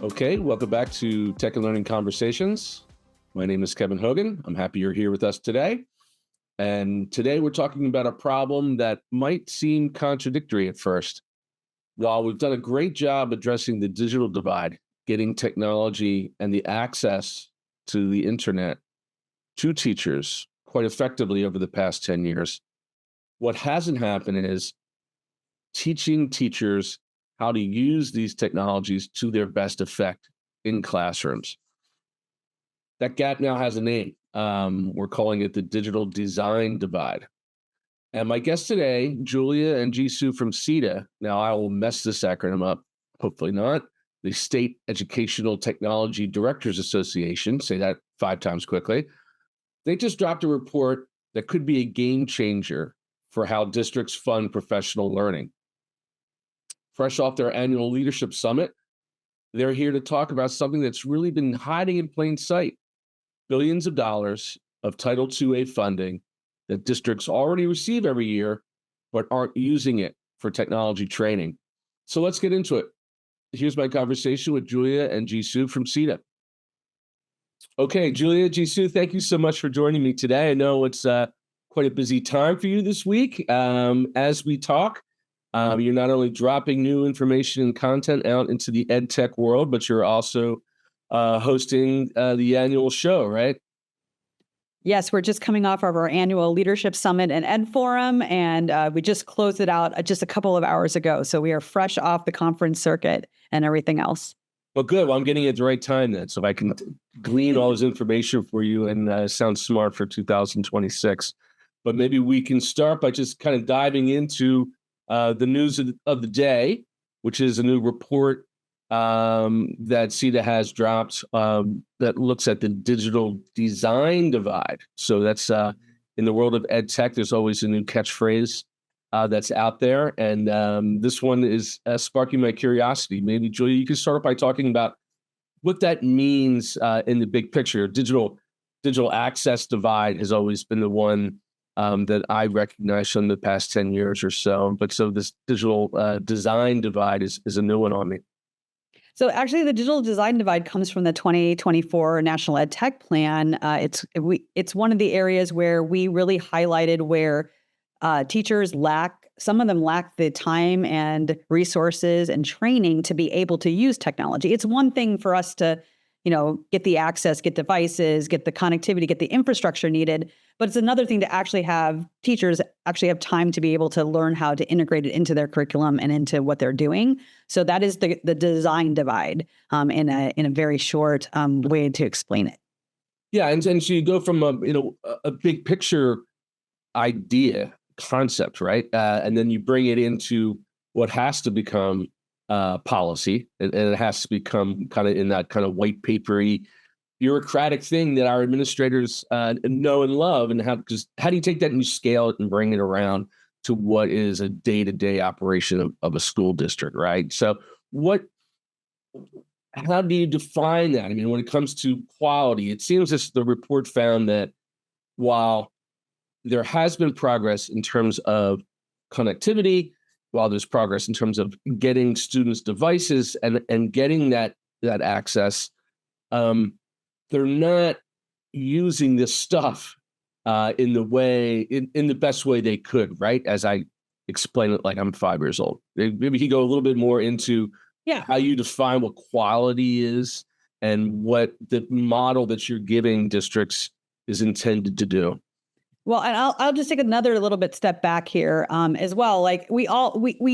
Okay, welcome back to Tech and Learning Conversations. My name is Kevin Hogan. I'm happy you're here with us today. And today we're talking about a problem that might seem contradictory at first. While we've done a great job addressing the digital divide, getting technology and the access to the internet to teachers quite effectively over the past 10 years, what hasn't happened is teaching teachers how to use these technologies to their best effect in classrooms. That gap now has a name. We're calling it the digital design divide. And my guests today, Julia and Ji Soo from SETDA. Now, I will mess this acronym up, hopefully not. The State Educational Technology Directors Association, say that 5 times quickly. They just dropped a report that could be a game changer for how districts fund professional learning. Fresh off their annual leadership summit, they're here to talk about something that's really been hiding in plain sight. Billions of dollars of Title IIA funding that districts already receive every year, but aren't using it for technology training. So let's get into it. Here's my conversation with Julia and Ji Soo from SETDA. Okay, Julia, Ji Soo, thank you so much for joining me today. I know it's quite a busy time for you this week. As we talk, you're not only dropping new information and content out into the ed tech world, but you're also hosting the annual show, right? Yes, we're just coming off of our annual Leadership Summit and Ed Forum, and we just closed it out just a couple of hours ago. So we are fresh off the conference circuit and everything else. Well, good. Well, I'm getting it at the right time then. So if I can glean all this information for you and sound smart for 2026. But maybe we can start by just kind of diving into the news of the day, which is a new report that SETDA has dropped that looks at the digital design divide. So that's in the world of ed tech, there's always a new catchphrase that's out there. And this one is sparking my curiosity. Maybe, Julia, you can start by talking about what that means in the big picture. Digital access divide has always been the one that I recognize from the past 10 years or so. But so this digital design divide is a new one on me. So actually, the digital design divide comes from the 2024 National Ed Tech Plan. It's one of the areas where we really highlighted where teachers lack, some of them lack the time and resources and training to be able to use technology. It's one thing for us to, get the access, get devices, get the connectivity, get the infrastructure needed. But it's another thing to actually have teachers actually have time to be able to learn how to integrate it into their curriculum and into what they're doing. So that is the design divide in a very short way to explain it. Yeah, and so you go from a big picture idea concept, right, and then you bring it into what has to become policy, and it has to become kind of in that kind of white papery, bureaucratic thing that our administrators know and love. And how do you take that and you scale it and bring it around to what is a day-to-day operation of a school district, right? So how do you define that? I mean, when it comes to quality, it seems as the report found that while there has been progress in terms of connectivity, while there's progress in terms of getting students devices and getting that access, they're not using this stuff in the best way they could, right? As I explain it, like I'm 5 years old. Maybe you could go a little bit more into how you define what quality is and what the model that you're giving districts is intended to do. Well, and I'll just take another little bit step back here as well. Like we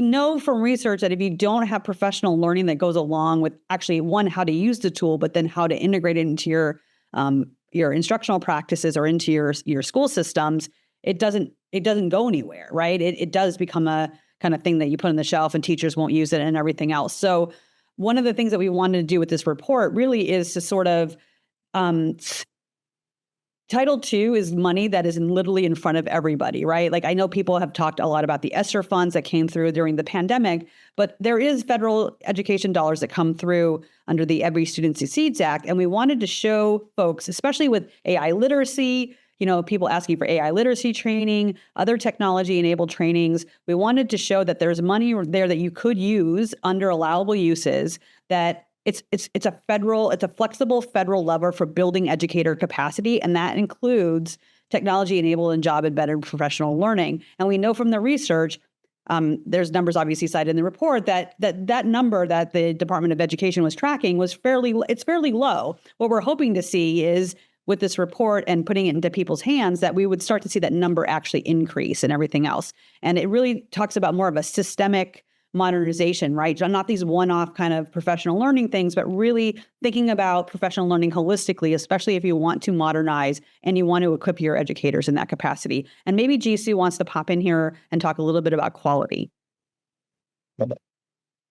know from research that if you don't have professional learning that goes along with actually how to use the tool, but then how to integrate it into your instructional practices or into your school systems, it doesn't go anywhere, right? It does become a kind of thing that you put on the shelf and teachers won't use it and everything else. So one of the things that we wanted to do with this report really is to sort of Title II is money that is literally in front of everybody, right? Like I know people have talked a lot about the ESSER funds that came through during the pandemic, but there is federal education dollars that come through under the Every Student Succeeds Act. And we wanted to show folks, especially with AI literacy, people asking for AI literacy training, other technology-enabled trainings. We wanted to show that there's money there that you could use under allowable uses that it's a flexible federal lever for building educator capacity, and that includes technology-enabled and job-embedded professional learning. And we know from the research, there's numbers obviously cited in the report that number that the Department of Education was tracking was fairly low. What we're hoping to see is, with this report and putting it into people's hands, that we would start to see that number actually increase and everything else. And it really talks about more of a systemic modernization, right? Not these one-off kind of professional learning things, but really thinking about professional learning holistically, especially if you want to modernize and you want to equip your educators in that capacity. And maybe Ji Soo wants to pop in here and talk a little bit about quality.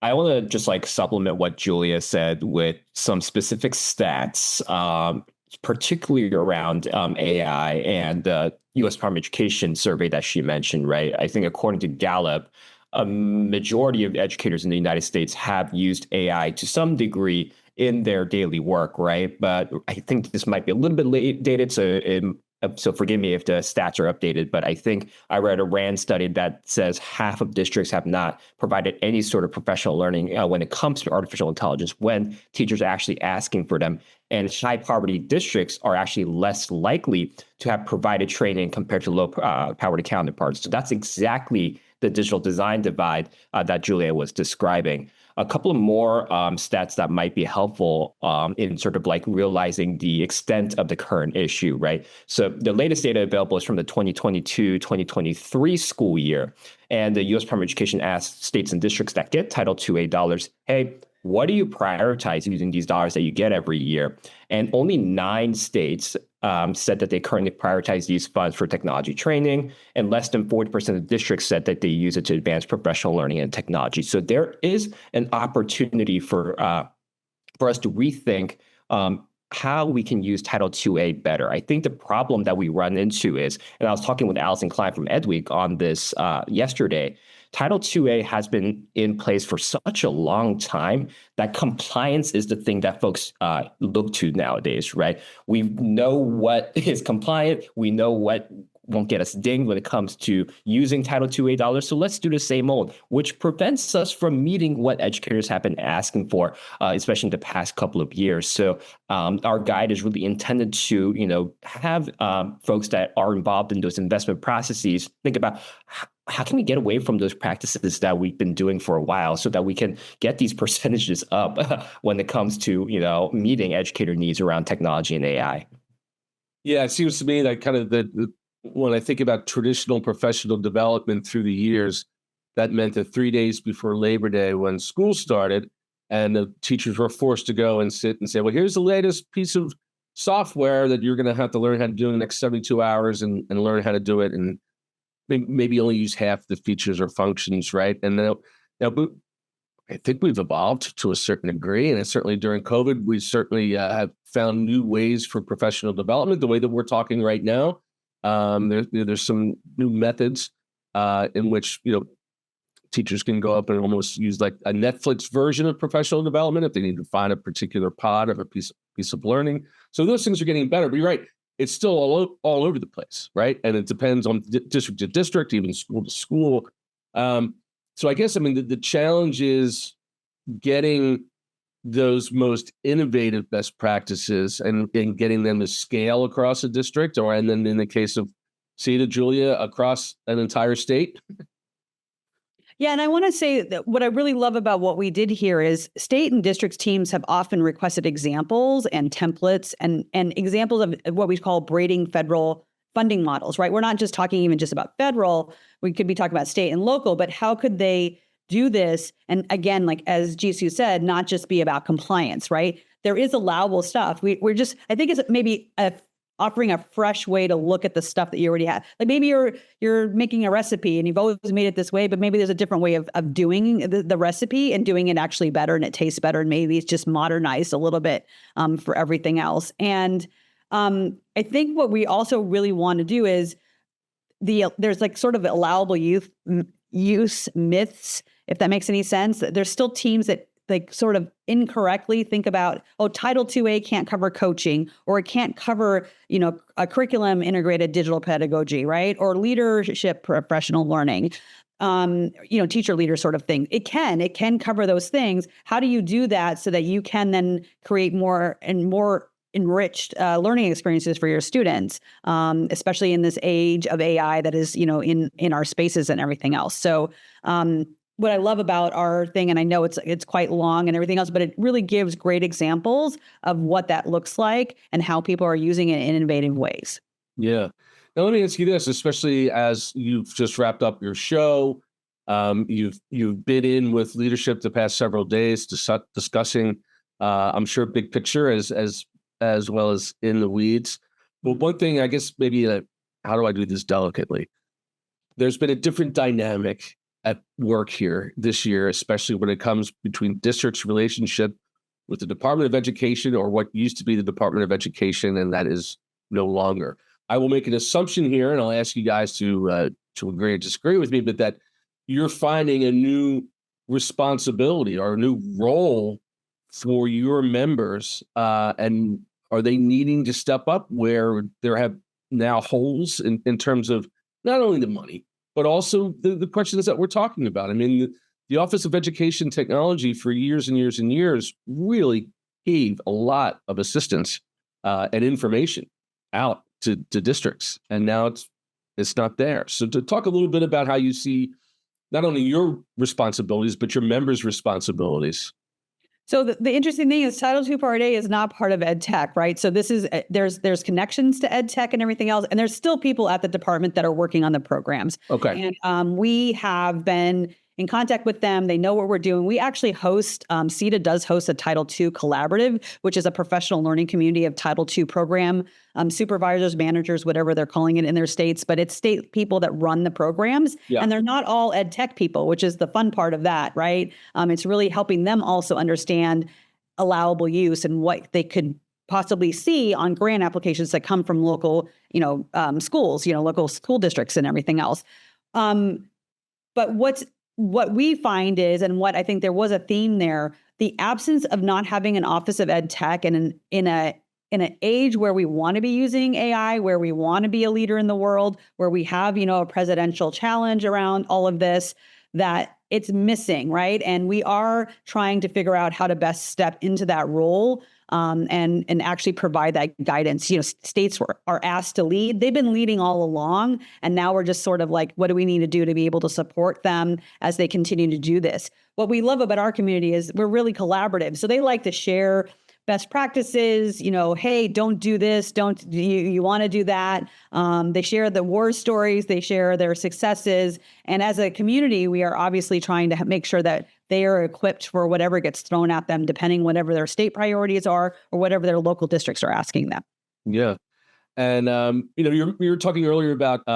I want to just supplement what Julia said with some specific stats, particularly around AI and the U.S. Department of Education survey that she mentioned, right? I think according to Gallup, a majority of educators in the United States have used AI to some degree in their daily work, right? But I think this might be a little bit dated, so forgive me if the stats are updated, but I think I read a RAND study that says half of districts have not provided any sort of professional learning when it comes to artificial intelligence, when teachers are actually asking for them. And high poverty districts are actually less likely to have provided training compared to low poverty counterparts. So that's exactly the digital design divide that Julia was describing. A couple of more stats that might be helpful in sort of realizing the extent of the current issue, right? So the latest data available is from the 2022-2023 school year. And the U.S. Department of Education asked states and districts that get Title IIA dollars, hey, what do you prioritize using these dollars that you get every year? And only 9 states said that they currently prioritize these funds for technology training, and less than 40% of districts said that they use it to advance professional learning and technology. So there is an opportunity for us to rethink how we can use Title IIA better. I think the problem that we run into is, and I was talking with Allison Klein from EdWeek on this yesterday, Title IIA has been in place for such a long time that compliance is the thing that folks look to nowadays, right? We know what is compliant. We know what won't get us dinged when it comes to using Title IIA dollars. So let's do the same old, which prevents us from meeting what educators have been asking for, especially in the past couple of years. So our guide is really intended to, have folks that are involved in those investment processes think about how can we get away from those practices that we've been doing for a while so that we can get these percentages up when it comes to, meeting educator needs around technology and AI. Yeah, it seems to me that kind of when I think about traditional professional development through the years, that meant that 3 days before Labor Day, when school started, and the teachers were forced to go and sit and say, well, here's the latest piece of software that you're going to have to learn how to do in the next 72 hours and learn how to do it. And maybe only use half the features or functions, right? And now I think we've evolved to a certain degree, and certainly during COVID, we certainly have found new ways for professional development. The way that we're talking right now, there's some new methods in which teachers can go up and almost use like a Netflix version of professional development if they need to find a particular pod of a piece of learning. So those things are getting better. But you're right. It's still all over the place, right? And it depends on district to district, even school to school. So I guess, the challenge is getting those most innovative best practices and getting them to scale across a district, and then in the case of SETDA, Julia, across an entire state. Yeah, and I want to say that what I really love about what we did here is state and districts teams have often requested examples and templates and examples of what we call braiding federal funding models, right? We're not just talking even just about federal. We could be talking about state and local, but how could they do this? And again, like as Ji Soo said, not just be about compliance, right? There is allowable stuff. I think it's maybe offering a fresh way to look at the stuff that you already have. Like maybe you're making a recipe and you've always made it this way, but maybe there's a different way of doing the recipe and doing it actually better, and it tastes better, and maybe it's just modernized a little bit for everything else. And I think what we also really want to do is there's like sort of allowable use myths, if that makes any sense. There's still teams that like sort of incorrectly think about, Title IIA can't cover coaching, or it can't cover, a curriculum integrated digital pedagogy, right? Or leadership professional learning. teacher leader sort of thing. It can cover those things. How do you do that so that you can then create more and more enriched learning experiences for your students, especially in this age of AI that is, in our spaces and everything else. So what I love about our thing, and I know it's quite long and everything else, but it really gives great examples of what that looks like and how people are using it in innovative ways. Yeah. Now let me ask you this, especially as you've just wrapped up your show, you've been in with leadership the past several days discussing, I'm sure, big picture as well as in the weeds. Well, one thing, I guess, maybe how do I do this delicately? There's been a different dynamic at work here this year, especially when it comes between districts' relationship with the Department of Education, or what used to be the Department of Education, and that is no longer. I will make an assumption here, and I'll ask you guys to agree or disagree with me, but that you're finding a new responsibility or a new role for your members, and are they needing to step up where there have now holes in terms of not only the money, but also the questions that we're talking about? I mean, the Office of Education Technology for years and years and years really gave a lot of assistance and information out to districts, and now it's not there. So to talk a little bit about how you see not only your responsibilities, but your members' responsibilities. So the interesting thing is Title II Part A is not part of Ed Tech, right? So this is there's connections to Ed Tech and everything else, and there's still people at the department that are working on the programs. Okay. And we have been in contact with them. They know what we're doing. We actually host, SETDA does host a Title II collaborative, which is a professional learning community of Title II program supervisors, managers, whatever they're calling it in their states. But it's state people that run the programs. Yeah. And they're not all Ed Tech people, which is the fun part of that, right? It's really helping them also understand allowable use and what they could possibly see on grant applications that come from local, schools, local school districts and everything else. But what we find is, and what I think there was a theme there, the absence of not having an Office of Ed Tech, and in an age where we want to be using AI, where we want to be a leader in the world, where we have, a presidential challenge around all of this, that it's missing, right? And we are trying to figure out how to best step into that role and actually provide that guidance. States are asked to lead. They've been leading all along, and now we're just sort of like, what do we need to do to be able to support them as they continue to do this? What we love about our community is we're really collaborative. So they like to share best practices, hey, don't do this, you want to do that. They share the war stories, they share their successes. And as a community, we are obviously trying to make sure that they are equipped for whatever gets thrown at them, depending whatever their state priorities are or whatever their local districts are asking them. Yeah. And, you were talking earlier about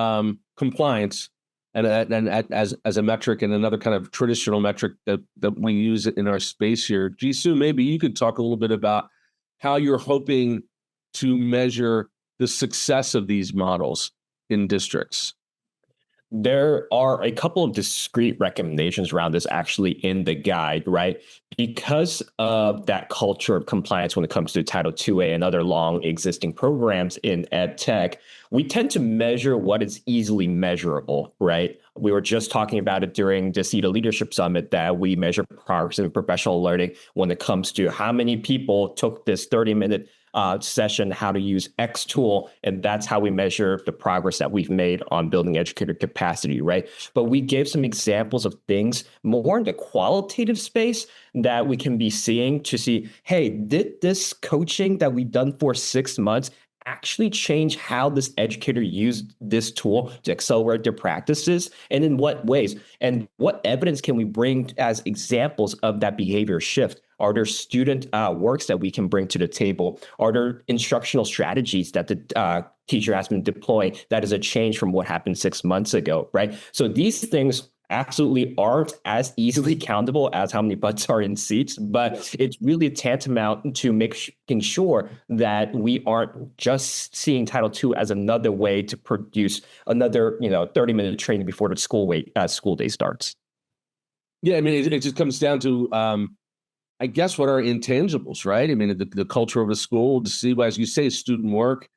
compliance and as a metric, and another kind of traditional metric that we use in our space here. Ji Soo, maybe you could talk a little bit about how you're hoping to measure the success of these models in districts. There are a couple of discrete recommendations around this actually in the guide, right? Because of that culture of compliance when it comes to Title IIA and other long existing programs in ed tech, we tend to measure what is easily measurable, right? We were just talking about it during the SETDA Leadership Summit that we measure progress in professional learning when it comes to how many people took this 30-minute session, how to use X tool. And that's how we measure the progress that we've made on building educator capacity, right? But we gave some examples of things more in the qualitative space that we can be seeing to see, hey, did this coaching that we've done for 6 months actually change how this educator used this tool to accelerate their practices, and in what ways? And what evidence can we bring as examples of that behavior shift? Are there student works that we can bring to the table? Are there instructional strategies that the teacher has been deploying that is a change from what happened 6 months ago, right? So these things absolutely aren't as easily countable as how many butts are in seats, but it's really tantamount to making sure that we aren't just seeing Title II as another way to produce another 30-minute training before the school day starts. Yeah, I mean, it just comes down to, I guess, what are intangibles, right? I mean, the culture of a school, to see, as you say, student work.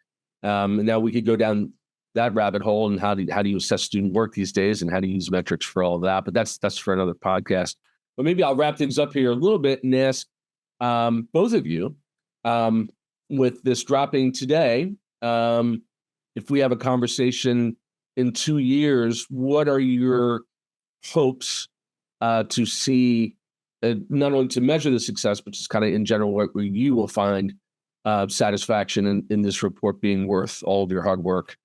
Now we could go down that rabbit hole and how do you assess student work these days and how do you use metrics for all of that. But that's for another podcast. But maybe I'll wrap things up here a little bit and ask both of you, with this dropping today, if we have a conversation in 2 years, what are your hopes to see, not only to measure the success, but just kind of in general, where you will find satisfaction in this report being worth all of your hard work?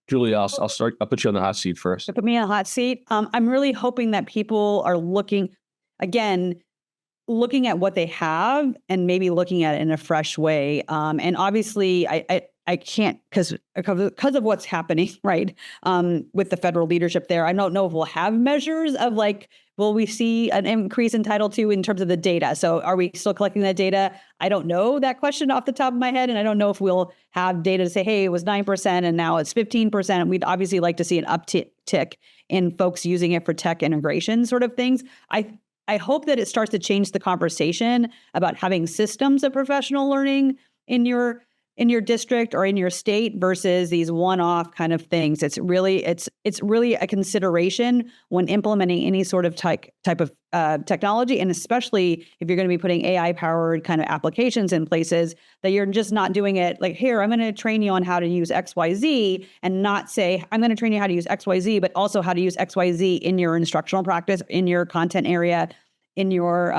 Julia, I'll start. I'll put you on the hot seat first. Put me in a hot seat. I'm really hoping that people are looking at what they have and maybe looking at it in a fresh way. And obviously, I can't because of what's happening, right? With the federal leadership there, I don't know if we'll have measures of like, will we see an increase in Title II in terms of the data? So are we still collecting that data? I don't know that question off the top of my head. And I don't know if we'll have data to say, hey, it was 9% and now it's 15%. We'd obviously like to see an uptick in folks using it for tech integration sort of things. I hope that it starts to change the conversation about having systems of professional learning in your district or in your state versus these one-off kind of things. It's really a consideration when implementing any sort of type of technology, and especially if you're going to be putting AI-powered kind of applications in places, that you're just not doing it like, here, I'm going to train you on how to use XYZ, and not say, I'm going to train you how to use XYZ, but also how to use XYZ in your instructional practice, in your content area, in your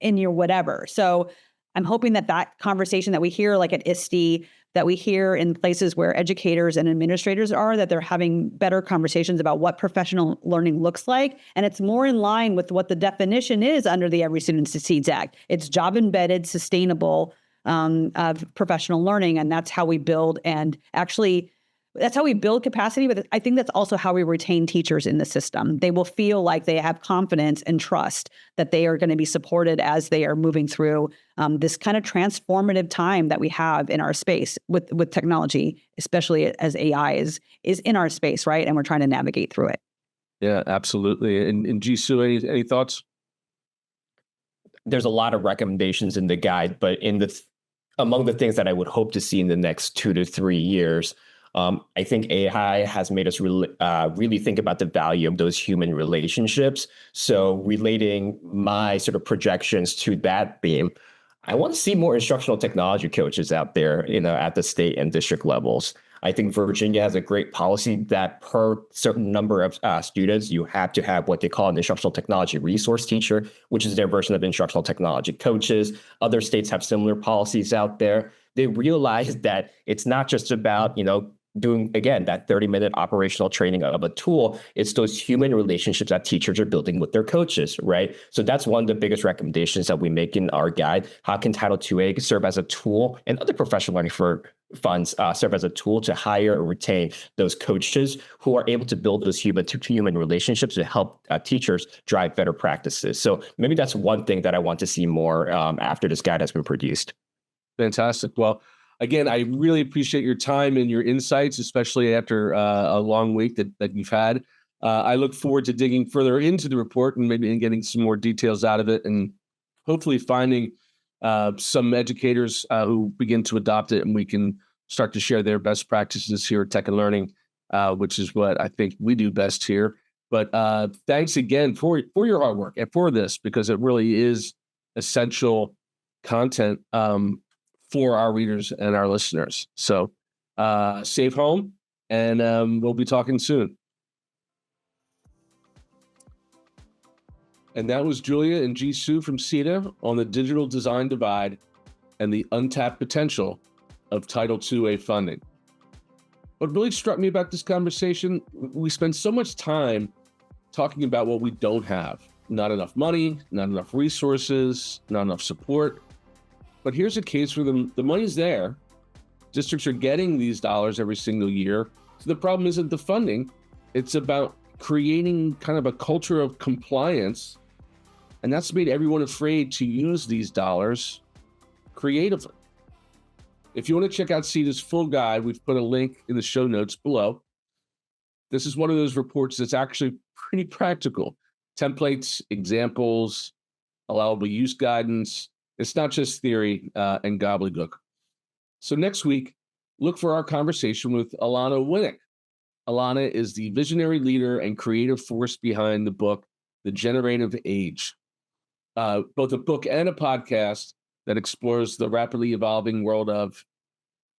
whatever. So I'm hoping that conversation that we hear like at ISTE, that we hear in places where educators and administrators are, that they're having better conversations about what professional learning looks like. And it's more in line with what the definition is under the Every Student Succeeds Act. It's job-embedded, sustainable professional learning. And that's how we build that's how we build capacity, but I think that's also how we retain teachers in the system. They will feel like they have confidence and trust that they are going to be supported as they are moving through this kind of transformative time that we have in our space with technology, especially as AI is in our space, right? And we're trying to navigate through it. Yeah, absolutely. And Ji Soo, any thoughts? There's a lot of recommendations in the guide, but among the things that I would hope to see in the next 2 to 3 years, I think AI has made us really think about the value of those human relationships. So relating my sort of projections to that theme, I want to see more instructional technology coaches out there, at the state and district levels. I think Virginia has a great policy that per certain number of students, you have to have what they call an instructional technology resource teacher, which is their version of instructional technology coaches. Other states have similar policies out there. They realize that it's not just about, doing, again, that 30-minute operational training of a tool. It's those human relationships that teachers are building with their coaches, right? So that's one of the biggest recommendations that we make in our guide. How can Title IIA serve as a tool, and other professional learning funds serve as a tool to hire or retain those coaches who are able to build those human-to-human relationships to help teachers drive better practices. So maybe that's one thing that I want to see more after this guide has been produced. Fantastic. Well, again, I really appreciate your time and your insights, especially after a long week that you've had. I look forward to digging further into the report and maybe getting some more details out of it, and hopefully finding some educators who begin to adopt it, and we can start to share their best practices here at Tech&Learning, which is what I think we do best here. But thanks again for your hard work and for this, because it really is essential content for our readers and our listeners. So safe home, and we'll be talking soon. And that was Julia and Ji Soo from SETDA on the digital design divide and the untapped potential of Title IIA funding. What really struck me about this conversation, we spend so much time talking about what we don't have. Not enough money, not enough resources, not enough support. But here's a case where the money's there. Districts are getting these dollars every single year. So the problem isn't the funding. It's about creating kind of a culture of compliance. And that's made everyone afraid to use these dollars creatively. If you want to check out SETDA's full guide, we've put a link in the show notes below. This is one of those reports that's actually pretty practical. Templates, examples, allowable use guidance. It's not just theory and gobbledygook. So next week, look for our conversation with Alana Winnick. Alana is the visionary leader and creative force behind the book, The Generative Age, both a book and a podcast that explores the rapidly evolving world of,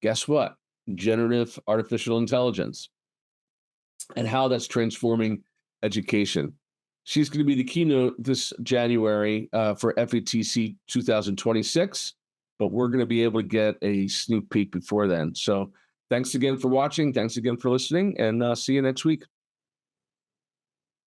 guess what, generative artificial intelligence and how that's transforming education. She's going to be the keynote this January for FETC 2026, but we're going to be able to get a sneak peek before then. So thanks again for watching. Thanks again for listening, and see you next week.